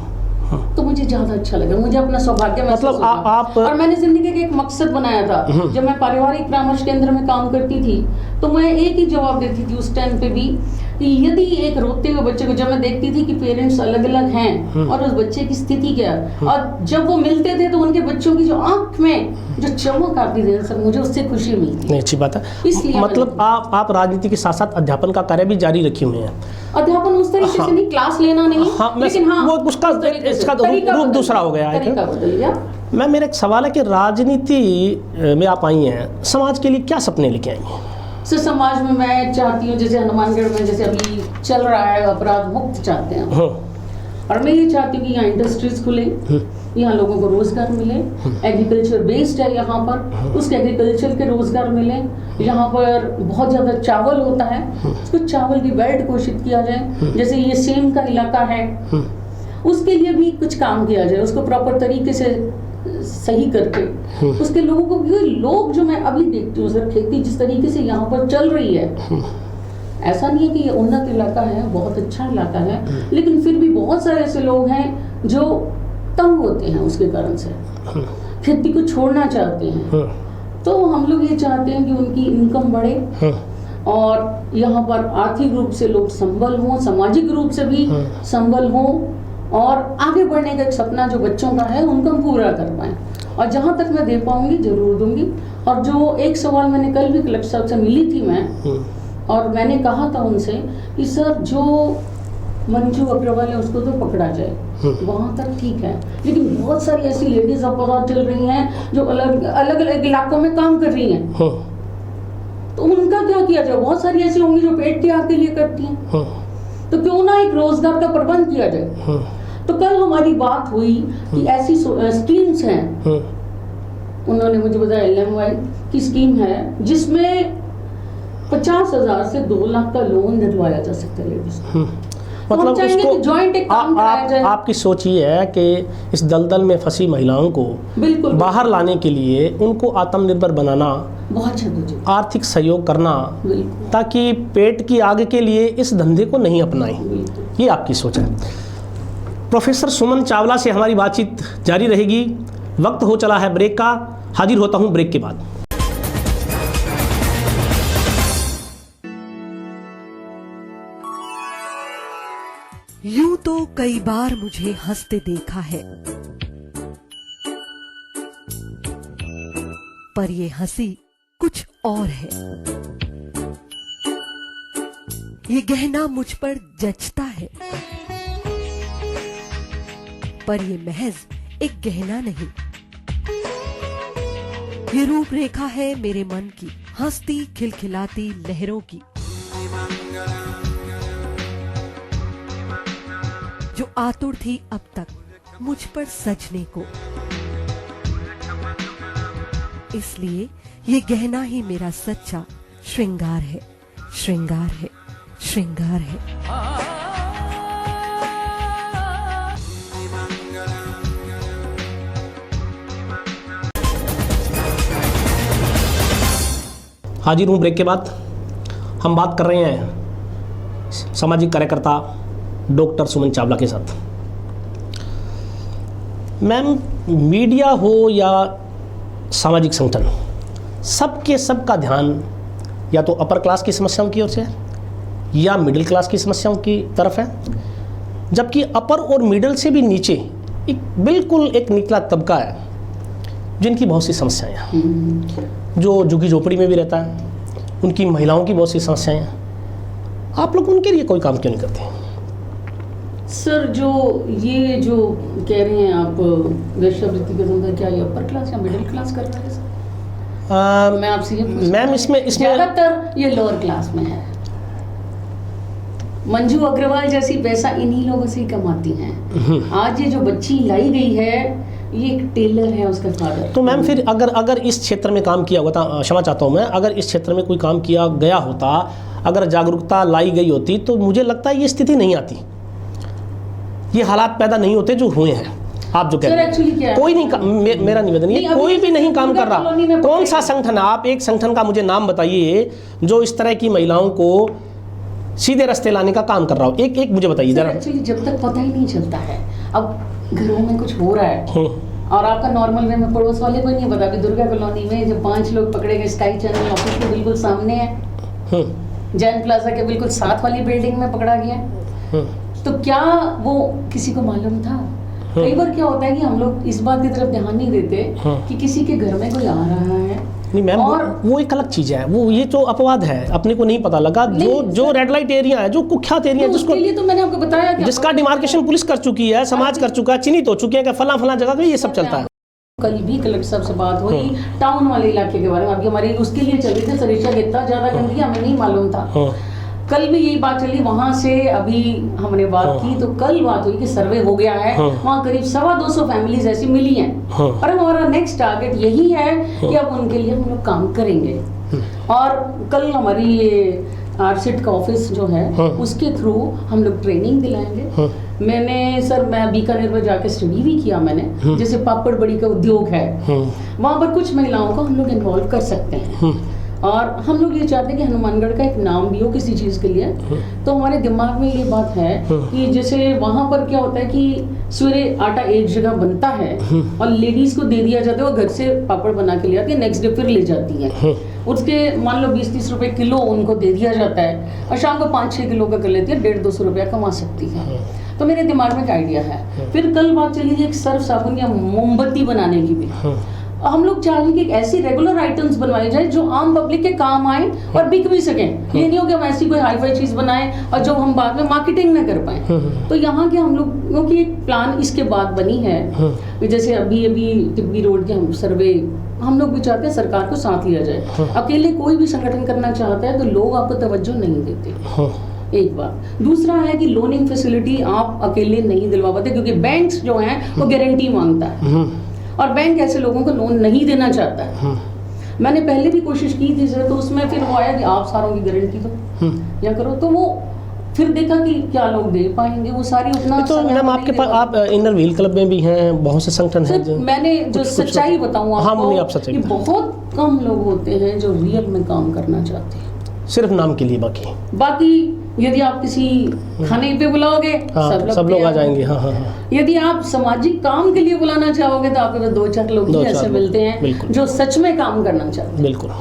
तो मुझे ज्यादा अच्छा लगा, मुझे अपना सौभाग्य महसूस मतलब आप और मैंने जिंदगी का एक मकसद बनाया था। जब मैं पारिवारिक परामर्श केंद्र में काम करती थी तो मैं एक ही जवाब देती थी उस टाइम पे भी, कि यदि एक रोते हुए बच्चे को, जब मैं देखती थी कि पेरेंट्स अलग अलग हैं और उस बच्चे की स्थिति क्या है, और जब वो मिलते थे तो उनके बच्चों की जो आंख में जो चमक आती थी सर, मुझे उससे खुशी मिलती। नहीं, अच्छी बात है। इसलिए मतलब आप राजनीति के साथ साथ अध्यापन का कार्य भी जारी रखे हुए हैं। अध्यापन उस तरीके से नहीं, क्लास लेना नहीं, लेकिन हाँ, वो उसका रूप दूसरा हो गया है। मैं, मेरा एक सवाल है कि राजनीति में आप आई हैं, समाज के लिए क्या सपने लेके आई हैं? सर समाज में मैं चाहती हूँ, जैसे हनुमानगढ़ में जैसे अभी चल रहा है, अपराध मुक्त चाहते हैं, और मैं ये चाहती हूँ कि यहाँ इंडस्ट्रीज खुले, यहाँ लोगों को रोजगार मिले, एग्रीकल्चर बेस्ड है यहाँ पर, उसके एग्रीकल्चर के रोजगार मिले। यहाँ पर बहुत ज़्यादा चावल होता है, उसको चावल की बेल्ट घोषित किया जाए, जैसे ये सेम का इलाका है, उसके लिए भी कुछ काम किया जाए, उसको प्रॉपर तरीके से सही करके उसके लोगों को, लोग जो मैं अभी देखती हूँ सर, खेती जिस तरीके से यहाँ पर चल रही है, ऐसा नहीं है कि ये उन्नत इलाका है, बहुत अच्छा इलाका है, लेकिन फिर भी बहुत सारे ऐसे लोग हैं जो तंग होते हैं उसके कारण से, खेती को छोड़ना चाहते हैं। तो हम लोग ये चाहते हैं कि उनकी इनकम बढ़े और यहाँ पर आर्थिक रूप से लोग संबल हों, सामाजिक रूप से भी संबल हों, और आगे बढ़ने का एक सपना जो बच्चों का है उनको हम पूरा कर पाएँ। और जहाँ तक मैं दे पाऊंगी जरूर दूंगी। और जो एक सवाल मैंने कल भी कलेक्टर साहब से मिली थी मैं, और मैंने कहा था उनसे कि सर जो मंजू अग्रवाल है उसको तो पकड़ा जाए, वहाँ तक ठीक है, लेकिन बहुत सारी ऐसी लेडीज अब पता चल रही हैं जो अलग अलग इलाकों में काम कर रही हैं, तो उनका क्या किया जाए? बहुत सारी ऐसी होंगी जो पेट त्याग के लिए करती हैं, तो क्यों ना एक रोजगार का प्रबंध किया जाए। तो कल हमारी बात हुई कि ऐसी स्कीम्स हैं, उन्होंने मुझे बताया LMY की स्कीम है जिसमें 50,000 से 2 लाख का लोन दिलवाया जा सकता है लेडीज को। मतलब उसको जॉइंट एक काम कराया जाए। आपकी सोच ये है कि इस दलदल में फंसी महिलाओं को बिल्कुल बाहर लाने के लिए उनको आत्मनिर्भर बनाना, बहुत जरूरी, आर्थिक सहयोग करना, ताकि पेट की आग के लिए इस धंधे को नहीं अपनाएं, ये आपकी सोच है। प्रोफेसर सुमन चावला से हमारी बातचीत जारी रहेगी। वक्त हो चला है ब्रेक का, हाजिर होता हूं ब्रेक के बाद। यूं तो कई बार मुझे हंसते देखा है, पर ये हंसी कुछ और है। ये गहना मुझ पर जचता है, पर ये महज एक गहना नहीं, ये रूपरेखा है मेरे मन की, हंसती खिलखिलाती लहरों की, जो आतुर थी अब तक मुझ पर सजने को। इसलिए ये गहना ही मेरा सच्चा श्रृंगार है, श्रृंगार है, श्रृंगार है। हाजिर हूँ ब्रेक के बाद। हम बात कर रहे हैं सामाजिक कार्यकर्ता डॉक्टर सुमन चावला के साथ। मैम, मीडिया हो या सामाजिक संगठन, सबके सबका ध्यान या तो अपर क्लास की समस्याओं की ओर से है या मिडिल क्लास की समस्याओं की तरफ है, जबकि अपर और मिडिल से भी नीचे बिल्कुल एक निचला तबका है जिनकी बहुत सी समस्याएं हैं, जो झुग्गी झोपड़ी में भी रहता है, उनकी महिलाओं की बहुत सी समस्याएं हैं। आप लोग उनके लिए कोई काम क्यों नहीं करते? सर, जो कह रहे हैं आप वेश्यावृत्ति के धंधा, क्या ये अपर क्लास या मिडिल क्लास कर रहा है सर? मैं आपसे ये पूछूं। मैम, इसमें ज्यादातर ये लोअर क्लास में है। मंजू अग्रवाल जैसी पैसा इन्हीं लोगों से ही कमाती हैं। आज ये जो बच्ची लाई गई है, ये एक टेलर है, उसका फादर। तो मैम, फिर अगर इस क्षेत्र में काम किया होता, क्षमा चाहता हूँ मैं, अगर इस क्षेत्र में कोई काम किया गया होता, अगर जागरूकता लाई गई होती, तो मुझे लगता है ये स्थिति नहीं आती, ये हालात पैदा नहीं होते जो हुए हैं। आप जो कह रहे हैं, कोई नहीं, मेरा निवेदन है, कोई भी नहीं काम कर रहा। कौन सा संगठन? आप एक संगठन का मुझे नाम बताइए जो इस तरह की महिलाओं को सीधे रास्ते लाने का काम कर रहा हो। एक मुझे बताइए जरा। एक्चुअली जब तक पता ही नहीं चलता है, अब घरों में कुछ हो रहा है और आपका नॉर्मल वे में पड़ोस वाले को नहीं पता कि दुर्गा कॉलोनी में जब 5 लोग पकड़े गए स्काई चैनल ऑफिस के बिल्कुल सामने है, जैन प्लाजा के बिल्कुल साथ वाली बिल्डिंग में पकड़ा गया, तो क्या वो किसी को मालूम था? कई बार क्या होता है कि हम लोग इस बात की तरफ ध्यान नहीं देते कि किसी के घर में कोई आ रहा है। नहीं मैम, वो एक अलग चीज है, वो ये तो अपवाद है, अपने को नहीं पता लगा। जो रेड लाइट एरिया है, जो कुख्यात एरिया है, जिसको लिए तो मैंने आपको बताया कि जिसका डिमार्केशन पुलिस कर चुकी है, समाज कर चुका है, चिन्हित हो चुके हैं कि फला जगह पे ये सब चलता है। कल भी कलेक्टर साहब से बात हुई टाउन वाले इलाके के बारे में, हमारी उसके लिए चल रही थी सरीक्षा इतना ज्यादा गंदगी हमें नहीं मालूम था। कल भी यही बात चली, वहां से अभी हमने बात की तो कल बात हुई कि सर्वे हो गया है, वहां करीब 250 फैमिलीज ऐसी मिली हैं और हमारा नेक्स्ट टारगेट यही है कि अब उनके लिए हम लोग काम करेंगे। और कल हमारी ये आरसीट का ऑफिस जो है उसके थ्रू हम लोग ट्रेनिंग दिलाएंगे। मैं बीकानेर में जाके स्टडी भी किया मैंने, जैसे पापड़ बड़ी का उद्योग है, वहां पर कुछ महिलाओं को हम लोग इन्वॉल्व कर सकते हैं और हम लोग ये चाहते हैं कि हनुमानगढ़ का एक नाम भी हो किसी चीज़ के लिए। तो हमारे दिमाग में ये बात है कि जैसे वहाँ पर क्या होता है कि सवेरे आटा एक जगह बनता है और लेडीज को दे दिया जाता है, वो घर से पापड़ बना के ले आती है, नेक्स्ट डे फिर ले जाती है, उसके मान लो 20-30 रुपए किलो उनको दे दिया जाता है और शाम को 5-6 किलो का कर लेती है, 150-200 रुपया कमा सकती है। तो मेरे दिमाग में एक आइडिया है। फिर कल बात चली थी एक सर्फ साबुन या मोमबत्ती बनाने की भी। हम लोग चाहेंगे कि एक ऐसी रेगुलर आइटम्स बनवाई जाए जो आम पब्लिक के काम आए और बिक भी सकें। ये नहीं हो कि हम ऐसी कोई हाई फाई चीज बनाएं और जो हम बाद में मार्केटिंग ना कर पाए। तो यहाँ के हम लोगों की एक प्लान इसके बाद बनी है। जैसे अभी तिब्बी रोड के हम सर्वे हम लोग भी चाहते हैं सरकार को साथ लिया जाए। अकेले कोई भी संगठन करना चाहता है तो लोग आपको तवज्जो नहीं देते, एक बात। दूसरा है कि लोनिंग फैसिलिटी आप अकेले नहीं दिलवा पाते, क्योंकि बैंक्स जो हैं वो गारंटी मांगता है और बैंक ऐसे लोगों को लोन नहीं देना चाहता है। मैंने पहले भी कोशिश की थी सर, तो उसमें फिर वो आया कि आप सारों की गारंटी दो या करो, तो वो फिर देखा कि क्या लोग दे पाएंगे वो सारी उतना। तो मैम आपके पास आप इनर व्हील क्लब में भी हैं, बहुत से संगठन हैं। मैंने जो सच्चाई बताऊं आपको, आप सच्चाई कि बहुत कम लोग होते हैं जो रियल में काम करना चाहते हैं, सिर्फ नाम के लिए। बाकी यदि आप किसी खाने पे बुलाओगे सब लोग आ जाएंगे। हाँ। यदि आप सामाजिक काम के लिए बुलाना चाहोगे तो आपके 2-4 लोग ही ऐसे मिलते हैं जो सच में काम करना चाहते हैं। बिल्कुल,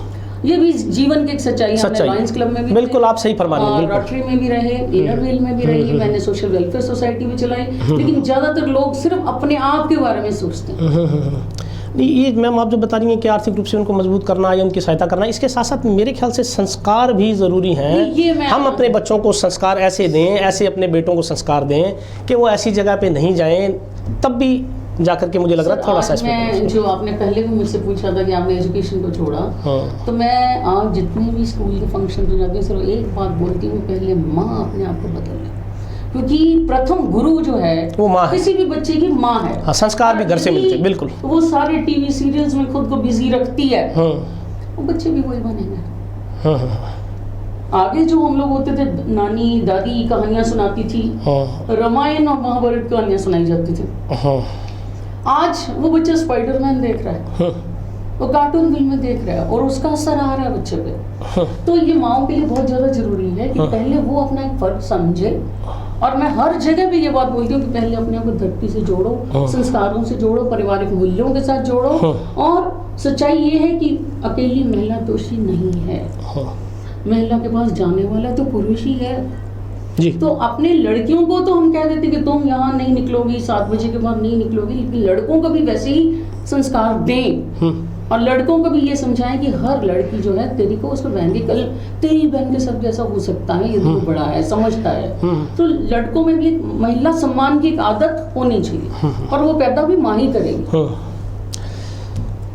ये भी जीवन की एक सच्चाई है। हमने लायंस क्लब में भी, बिल्कुल आप सही फरमा रहे हैं, रोटरी में भी रहे, इनर व्हील में भी रही, मैंने सोशल वेलफेयर सोसाइटी भी चलाई, लेकिन ज्यादातर लोग सिर्फ अपने आप के बारे में सोचते हैं। ये मैम आप जो बता रही हैं कि आर्थिक रूप से उनको मजबूत करना या उनकी सहायता करना, इसके साथ साथ मेरे ख्याल से संस्कार भी ज़रूरी हैं। हम अपने बच्चों को संस्कार ऐसे दें, ऐसे अपने बेटों को संस्कार दें कि वो ऐसी जगह पे नहीं जाएं, तब भी जाकर के मुझे लग रहा है थोड़ा सा मैं जो आपने पहले भी मुझसे पूछा था कि आपने एजुकेशन को छोड़ा, तो मैं आज जितने भी स्कूल के फंक्शन पे जाती हूँ सिर्फ एक बात बोलती हूँ, पहले माँ अपने आप को बदल ले, क्योंकि प्रथम गुरु जो है वो माँ है, किसी भी बच्चे की माँ है। हाँ, संस्कार भी घर से मिलते हैं। बिल्कुल, वो सारे टीवी सीरियल्स में खुद को बिजी रखती है, वो बच्चे भी वही बनेंगे। आगे जो हम लोग होते थे, नानी दादी कहानियां सुनाती थी, रामायण और महाभारत कहानियां सुनाई जाती थी। आज वो बच्चा स्पाइडरमैन देख रहा है, वो कार्टून फिल्में देख रहा है और उसका असर आ रहा है बच्चे पे। तो ये माओ के लिए बहुत ज्यादा जरूरी है कि पहले वो अपना एक फर्ज समझे। और मैं हर जगह पे ये बात बोलती हूँ कि पहले अपने आप को धरती से जोड़ो, संस्कारों से जोड़ो, पारिवारिक मूल्यों के साथ जोड़ो। और सच्चाई ये है कि अकेली महिला दोषी नहीं है, महिला के पास जाने वाला तो पुरुष ही है जी। तो अपने लड़कियों को तो हम कह देते कि तुम यहाँ नहीं निकलोगी, 7 बजे के बाद नहीं निकलोगी, लेकिन लड़कों को भी वैसे ही संस्कार दें और लड़कों को भी ये समझाएं कि हर लड़की जो है तेरी को उसको बहन की, कल तेरी बहन के सब जैसा हो सकता है यदि वो बड़ा है, समझता है। तो लड़कों में भी महिला सम्मान की एक आदत होनी चाहिए और वो पैदा भी माँ ही करेगी।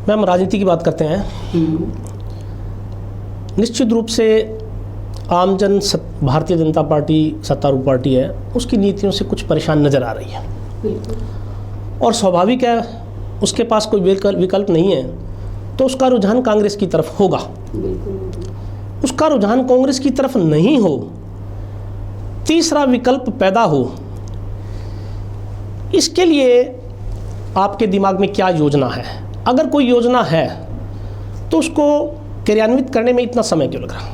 मैम राजनीति की बात करते हैं। निश्चित रूप से आमजन भारतीय जनता पार्टी सत्तारूढ़ पार्टी है, उसकी नीतियों से कुछ परेशान नज़र आ रही है और स्वाभाविक है, उसके पास कोई विकल्प नहीं है, तो उसका रुझान कांग्रेस की तरफ होगा। उसका रुझान कांग्रेस की तरफ नहीं हो, तीसरा विकल्प पैदा हो, इसके लिए आपके दिमाग में क्या योजना है? अगर कोई योजना है तो उसको क्रियान्वित करने में इतना समय क्यों लग रहा?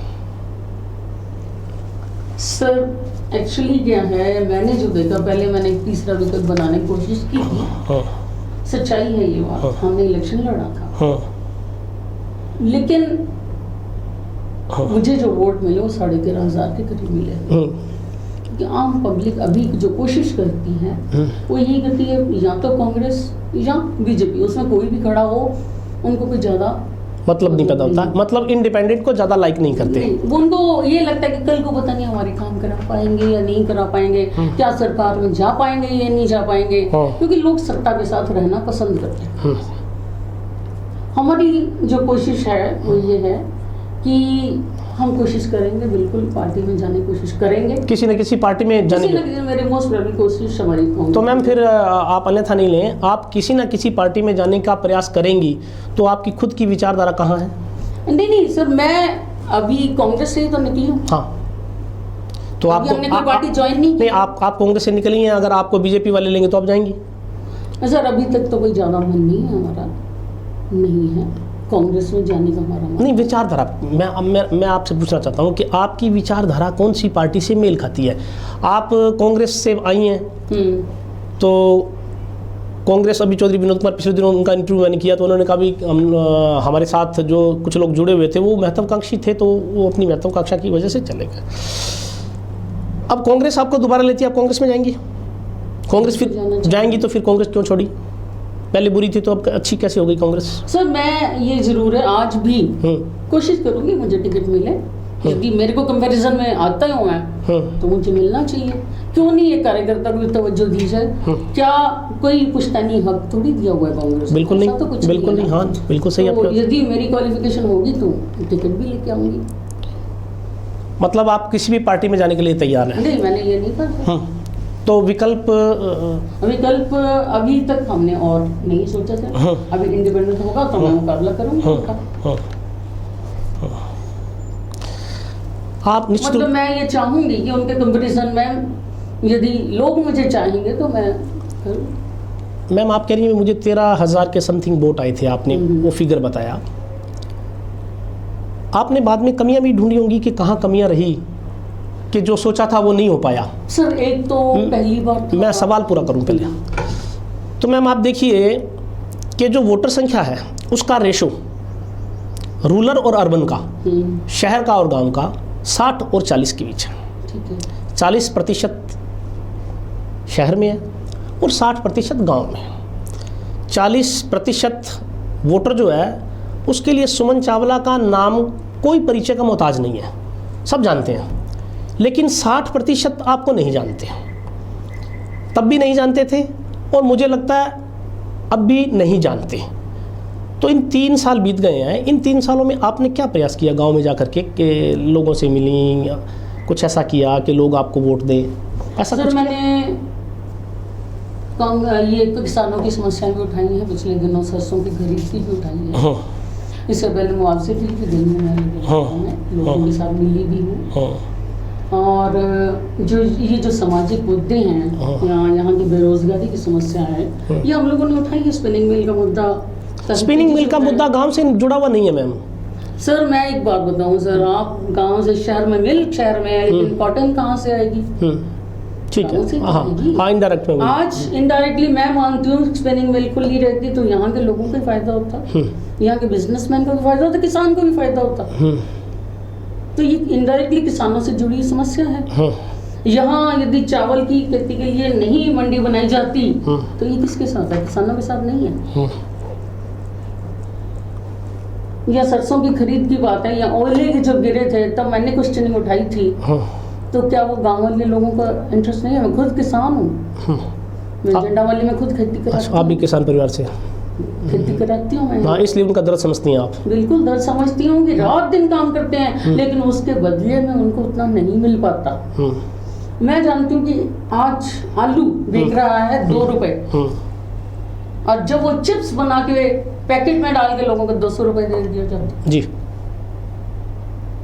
सर एक्चुअली क्या है, मैंने जो देखा, पहले मैंने एक तीसरा विकल्प बनाने की कोशिश की थी। सच्चाई है ये बात, हमने इलेक्शन लड़ा था, लेकिन मुझे जो वोट मिले वो 13,500 के करीब मिले। क्योंकि आम पब्लिक अभी जो कोशिश करती है वो यही करती है, या तो कांग्रेस या बीजेपी, उसमें कोई भी खड़ा हो, उनको कोई ज़्यादा मतलब नहीं पता होता, मतलब इंडिपेंडेंट को ज़्यादा लाइक नहीं करते। वो उनको ये लगता है कि कल को पता नहीं हमारे काम करा पाएंगे या नहीं करा पाएंगे, क्या सरकार में जा पाएंगे या नहीं जा पाएंगे, क्योंकि लोग सत्ता के साथ रहना पसंद करते हैं। हमारी जो कोशिश है वो ये है कि हम कोशिश करेंगे, बिल्कुल पार्टी में जाने की कोशिश करेंगे, किसी न किसी पार्टी में जाने की मेरे मोस्ट प्रोबेबली कोशिश हमारी। तो मैम फिर आप अन्यथा नहीं लें, आप किसी न किसी पार्टी में जाने का प्रयास करेंगी, तो आपकी खुद की विचारधारा कहाँ है? नहीं सर, मैं अभी कांग्रेस से ही तो निकली हूँ। हाँ, तो आपको हमने कोई पार्टी ज्वाइन नहीं। आप कांग्रेस से निकली हैं, अगर आपको बीजेपी वाले लेंगे तो आप जाएंगी? सर अभी तक तो कोई ज़्यादा मन नहीं है हमारा, नहीं है कांग्रेस में जाने का हमारा मन। नहीं, विचारधारा मैं आपसे पूछना चाहता हूँ कि आपकी विचारधारा कौन सी पार्टी से मेल खाती है? आप कांग्रेस से आई हैं, तो कांग्रेस, अभी चौधरी विनोद कुमार, पिछले दिनों उनका इंटरव्यू मैंने किया तो उन्होंने कहा भी हमारे साथ जो कुछ लोग जुड़े हुए थे वो महत्वाकांक्षी थे, तो वो अपनी महत्वाकांक्षा की वजह से चले गए। अब कांग्रेस आपको दोबारा लेती है, आप कांग्रेस में जाएंगी? कांग्रेस फिर जाएंगी तो फिर कांग्रेस क्यों छोड़ी? पहले बुरी थी तो अब अच्छी कैसे हो गई कांग्रेस? सर मैं ये जरूर है, आज भी कोशिश करूंगी मुझे टिकट मिले, क्योंकि मेरे को कंपैरिजन में आता ही हूँ मैं, तो मुझे मिलना चाहिए। क्यों नहीं ये कार्यकर्ता को तवज्जो दी जाए? क्या कोई पुश्तैनी हक थोड़ी दिया हुआ है कांग्रेस? बिल्कुल नहीं, तो कुछ बिल्कुल नहीं। हाँ बिल्कुल सही। तो यदि मेरी क्वालिफिकेशन होगी तो टिकट भी लेके आऊंगी। मतलब आप किसी भी पार्टी में जाने के लिए तैयार हैं? नहीं, मैंने ये नहीं कहा। तो विकल्प अभी तक हमने और नहीं सोचा था। अभी इंडिपेंडेंट होगा तो मैं मुकाबला करूंगा। आप निश्चित मतलब मैं ये चाहूंगी कि उनके कंपटीशन में यदि लोग मुझे चाहेंगे तो मैं करूं। मैम आप कह रही हैं मुझे 13,000 के समथिंग वोट आए थे, आपने वो फिगर बताया। आपने बाद में कमियां भी ढूंढी होंगी कि कहाँ कमियां रही कि जो सोचा था वो नहीं हो पाया? सर एक तो पहली बार मैं सवाल पूरा करूं पहले। तो मैम आप देखिए कि जो वोटर संख्या है उसका रेशो रूरल और अर्बन का, शहर का और गांव का 60 और 40 के बीच है। ठीक है। 40% शहर में है और 60% गांव में है। 40% वोटर जो है उसके लिए सुमन चावला का नाम कोई परिचय का मोहताज नहीं है, सब जानते हैं। लेकिन 60% आपको नहीं जानते, तब भी नहीं जानते थे और मुझे लगता है अब भी नहीं जानते। तो इन 3 साल बीत गए हैं, इन 3 सालों में आपने क्या प्रयास किया गांव में जाकर के कि लोगों से मिली, कुछ ऐसा किया कि लोग आपको वोट दें? ऐसा सर कुछ मैंने ये किसानों की समस्याएं भी उठाई हैं, पिछले दिनों सरसों की खरीद की भी उठाई है। इससे पहले मुआवजे की भी गई है, मैं लोगों के साथ मिली भी हूँ। और जो ये जो सामाजिक मुद्दे हैं, यहाँ की बेरोजगारी की समस्या है, ये हम लोगों ने उठाई है। स्पिनिंग मिल का मुद्दा, स्पिनिंग मिल का मुद्दा गांव से जुड़ा हुआ नहीं है मैम। सर मैं एक बात बताऊं सर, आप गांव से शहर में, मिल्क शहर में है, लेकिन कॉटन कहाँ से आएगी? ठीक है। हाँ इनडायरेक्ट में। आज इनडायरेक्टली मैं मानती हूँ स्पिनिंग मिल खुली रहती तो यहाँ के लोगों को भी फायदा होता, यहाँ के बिजनेसमैन को भी फायदा होता, किसान को भी फायदा होता। तो ये इनडायरेक्टली किसानों से जुड़ी समस्या है। यहाँ यदि चावल की खेती के लिए नहीं मंडी बनाई जाती तो ये किसके साथ है? किसानों के साथ नहीं है। या सरसों की खरीद की बात है, या ओले के जब गिरे थे तब मैंने क्वेश्चनिंग उठाई थी, तो क्या वो गांव वाले लोगों का इंटरेस्ट नहीं है? मैं खुद किसान हूँ, मैं झंडा वाली में खुद खेती कराती हूँ। आप भी किसान परिवार से? खेती कराती हूँ मैं। हाँ, इसलिए उनका दर्द समझती हैं आप? बिल्कुल दर्द समझती हूँ कि रात दिन काम करते हैं, लेकिन उसके बदले में उनको उतना नहीं मिल पाता। मैं जानती हूँ कि आज आलू बिक रहा है 2 रुपए, और जब वो चिप्स बना के पैकेट में डाल के लोगों को 200 रुपए दे दिया जाता जी,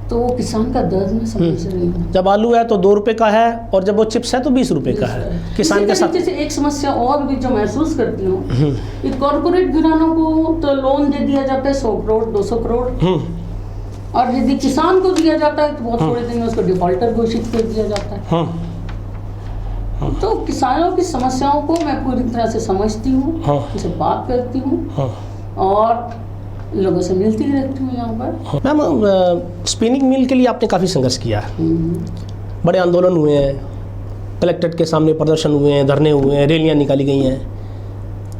तो वो किसान का दर्द में समझ रही हूँ। जब आलू है तो 2 रुपए का है, और जब वो चिप्स है तो 20 रुपए का है किसान के साथ। जैसे एक समस्या और भी जो महसूस करती हूँ, कॉर्पोरेट घरानों को तो लोन दे दिया जाता है 100 करोड़ 200 करोड़, और यदि किसान को दिया जाता है तो बहुत थोड़े दिन में उसको डिफॉल्टर घोषित कर दिया जाता है। तो किसानों की समस्याओं को मैं पूरी तरह से समझती हूँ, उनसे बात करती हूँ और लोगों से मिलती रहती हूँ यहाँ पर। मैम स्पिनिंग मिल के लिए आपने काफ़ी संघर्ष किया है, बड़े आंदोलन हुए हैं, कलेक्ट्रेट के सामने प्रदर्शन हुए हैं, धरने हुए हैं, रैलियाँ निकाली गई हैं,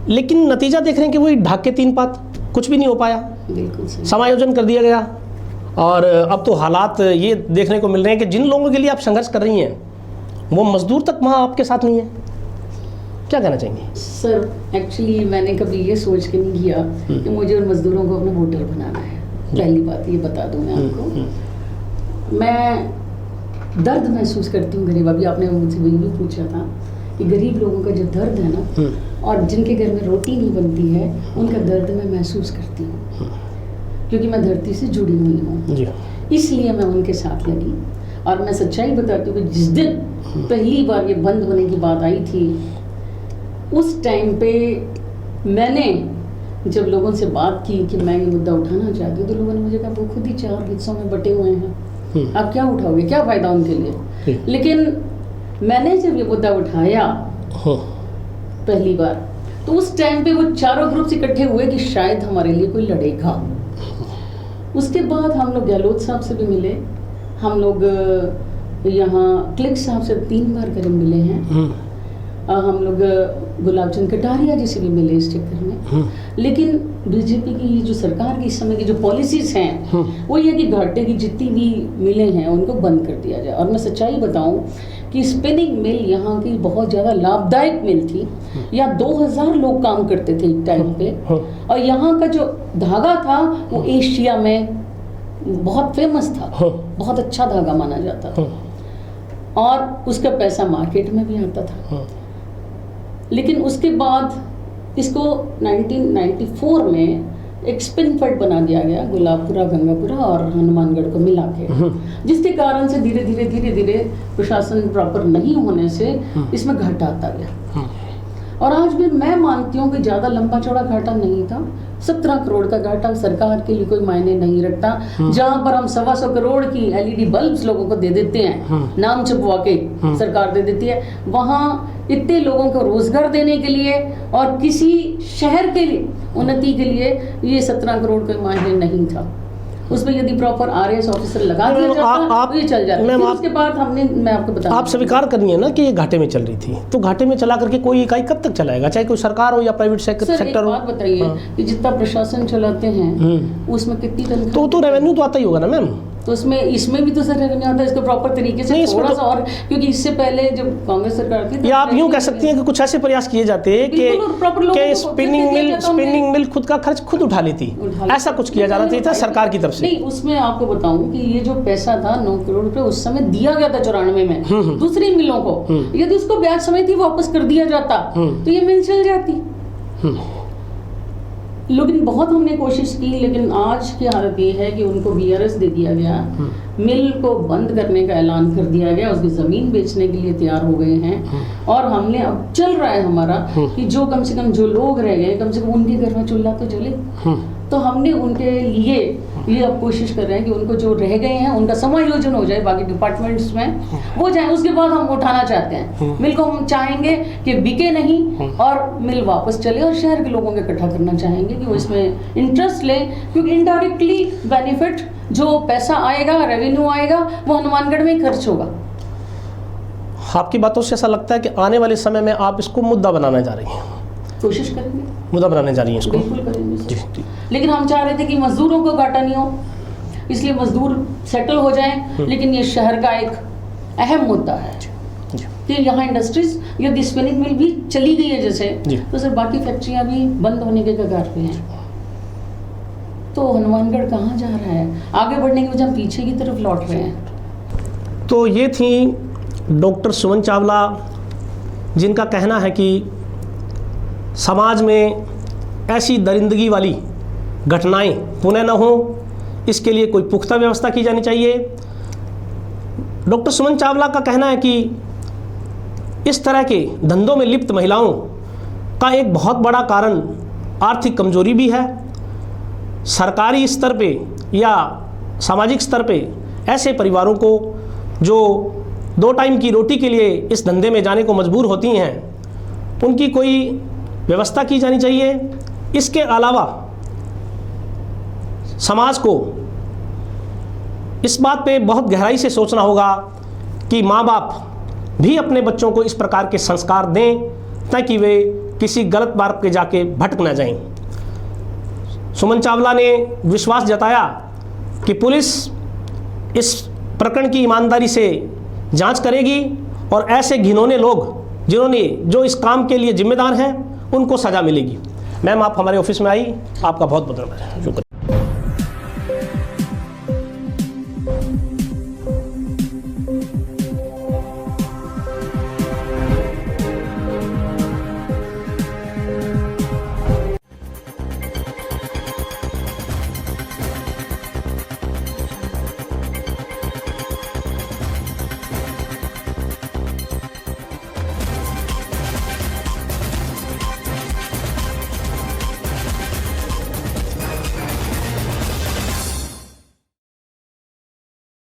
लेकिन नतीजा देख रहे हैं कि वही ढाक के 3 पात, कुछ भी नहीं हो पाया। बिल्कुल सही। समायोजन कर दिया गया, और अब तो हालात ये देखने को मिल रहे हैं कि जिन लोगों के लिए आप संघर्ष कर रही हैं वो मजदूर तक वहाँ आपके साथ नहीं है। क्या कहना चाहेंगे? सर एक्चुअली मैंने कभी ये सोच के नहीं किया कि मुझे उन मजदूरों को अपना वोटर बनाना है। पहली बात ये बता दूं मैं आपको, मैं दर्द महसूस करती हूँ गरीब। अभी आपने मुझसे वही भी पूछा था कि गरीब लोगों का जो दर्द है ना, और जिनके घर में रोटी नहीं बनती है, उनका दर्द मैं महसूस करती हूँ, क्योंकि मैं धरती से जुड़ी हुई हूँ। इसलिए मैं उनके साथ लगी। और मैं सच्चाई बताती हूँ कि जिस दिन पहली बार ये बंद होने की बात आई थी, उस टाइम पे मैंने जब लोगों से बात की कि मैं ये मुद्दा उठाना चाहती हूँ, तो लोगों ने मुझे कहा वो खुद ही 4 हिस्सों में बटे हुए हैं, आप क्या उठाओगे, क्या फ़ायदा उनके लिए। लेकिन मैंने जब ये मुद्दा उठाया पहली बार, तो उस टाइम पे वो चारों ग्रुप्स इकट्ठे हुए कि शायद हमारे लिए कोई लड़ेगा। उसके बाद हम लोग गहलोत साहब से भी मिले, हम लोग यहाँ क्लिक साहब से 3 बार करीब मिले हैं, हम लोग गुलाब चंद कटारिया जी से भी मिले इस चक्कर में। लेकिन बीजेपी की ये जो सरकार की इस समय की जो पॉलिसीज हैं वो ये कि घाटे की जितनी भी मिलें हैं उनको बंद कर दिया जाए। और मैं सच्चाई बताऊं कि स्पिनिंग मिल यहाँ की बहुत ज़्यादा लाभदायक मिल थी। यहाँ 2000 लोग काम करते थे एक टाइम पे, और यहाँ का जो धागा था वो एशिया में बहुत फेमस था, बहुत अच्छा धागा माना जाता था, और उसका पैसा मार्केट में भी आता था। लेकिन उसके बाद इसको 1994 में एक स्पिन फट बना दिया गया, गुलाबपुरा, गंगापुरा और हनुमानगढ़ को मिला के, जिसके कारण से धीरे धीरे प्रशासन प्रॉपर नहीं होने से इसमें घाटा आता गया। और आज भी मैं मानती हूँ कि ज़्यादा लंबा चौड़ा घाटा नहीं था। 17 करोड़ का घाटा सरकार के लिए कोई मायने नहीं रखता। जहाँ पर हम 125 करोड़ की LED बल्ब्स लोगों को दे देते हैं, नाम छपवा के सरकार दे देती है, वहाँ इतने लोगों को रोजगार देने के लिए और किसी शहर के लिए उन्नति के लिए ये 17 करोड़ का मायने नहीं था। उसमें यदि प्रॉपर RAS ऑफिसर लगा दिया जाता तो ये चल जाता। फिर उसके बाद मैं आपको बता, आप स्वीकार करनी है ना कि ये घाटे में चल रही थी, तो घाटे में चला करके कोई इकाई कब तक चलाएगा, चाहे कोई सरकार हो या प्राइवेट सेक्टर हो। बात बताइए कि जितना प्रशासन चलाते हैं उसमें कितनी तनख्वाह, तो रेवेन्यू तो आता ही होगा ना मैम। तो इसमें भी तो सर रेवेन्यू आता है, इसको प्रॉपर तरीके से थोड़ा सा और, क्योंकि इससे पहले जब कांग्रेस सरकार थी, या आप यूं कह सकती हैं कि कुछ ऐसे प्रयास किए जाते हैं कि स्पिनिंग मिल खुद का खर्च खुद उठा लेती, ऐसा कुछ किया जाना चाहिए था सरकार की तरफ से। नहीं, उसमें आपको बताऊं कि ये जो पैसा था 9 करोड़ रुपए उस समय दिया गया था 94 में दूसरी मिलों को, यदि उसको ब्याज समेत ही वापस कर दिया जाता तो ये मिल चल जाती। लेकिन बहुत हमने कोशिश की, लेकिन आज की हालत ये है कि उनको VRS दे दिया गया, मिल को बंद करने का ऐलान कर दिया गया, उसकी ज़मीन बेचने के लिए तैयार हो गए हैं। और हमने अब चल रहा है हमारा कि जो कम से कम जो लोग रह गए, कम से कम उनके घर में चूल्हा तो जले। तो हमने उनके लिए ये अब कोशिश कर रहे हैं कि उनको जो रह गए हैं उनका समायोजन हो जाए बाकी डिपार्टमेंट्स में, वो जाए। उसके बाद हम उठाना चाहते हैं मिल को, हम चाहेंगे कि बिके नहीं और मिल वापस चले, और शहर के लोगों को इकट्ठा करना चाहेंगे कि वो इसमें इंटरेस्ट लें, क्योंकि इनडायरेक्टली बेनिफिट जो पैसा आएगा, रेवेन्यू आएगा, वो हनुमानगढ़ में ही खर्च होगा। आपकी बातों से ऐसा लगता है कि आने वाले समय में आप इसको मुद्दा बनाने जा रही हैं। कोशिश करेंगे, मुद्दा बनाने जा रही हैं इसको। बिल्कुल करेंगे जी। लेकिन हम चाह रहे थे कि मजदूरों को घाटा नहीं हो, इसलिए मजदूर सेटल हो जाएं। लेकिन ये शहर का एक अहम मुद्दा है कि यहाँ इंडस्ट्रीज, यदि स्पिनिंग मिल भी चली गई है जैसे, तो सर बाकी फैक्ट्रियाँ भी बंद होने के कगार पे हैं। तो हनुमानगढ़ कहाँ जा रहा है? आगे बढ़ने के बजाय पीछे की तरफ लौट रहे हैं। तो ये थी डॉक्टर सुमन चावला, जिनका कहना है कि समाज में ऐसी दरिंदगी वाली घटनाएं पुनः न हो, इसके लिए कोई पुख्ता व्यवस्था की जानी चाहिए। डॉक्टर सुमन चावला का कहना है कि इस तरह के धंधों में लिप्त महिलाओं का एक बहुत बड़ा कारण आर्थिक कमजोरी भी है। सरकारी स्तर पे या सामाजिक स्तर पे ऐसे परिवारों को जो 2 टाइम की रोटी के लिए इस धंधे में जाने को मजबूर होती हैं, उनकी कोई व्यवस्था की जानी चाहिए। इसके अलावा समाज को इस बात पे बहुत गहराई से सोचना होगा कि माँ बाप भी अपने बच्चों को इस प्रकार के संस्कार दें ताकि वे किसी गलत मार्ग पे जाके भटक न जाएं। सुमन चावला ने विश्वास जताया कि पुलिस इस प्रकरण की ईमानदारी से जांच करेगी और ऐसे घिनौने लोग जो इस काम के लिए जिम्मेदार हैं उनको सज़ा मिलेगी। मैम, आप हमारे ऑफिस में आई, आपका बहुत बहुत शुक्रिया।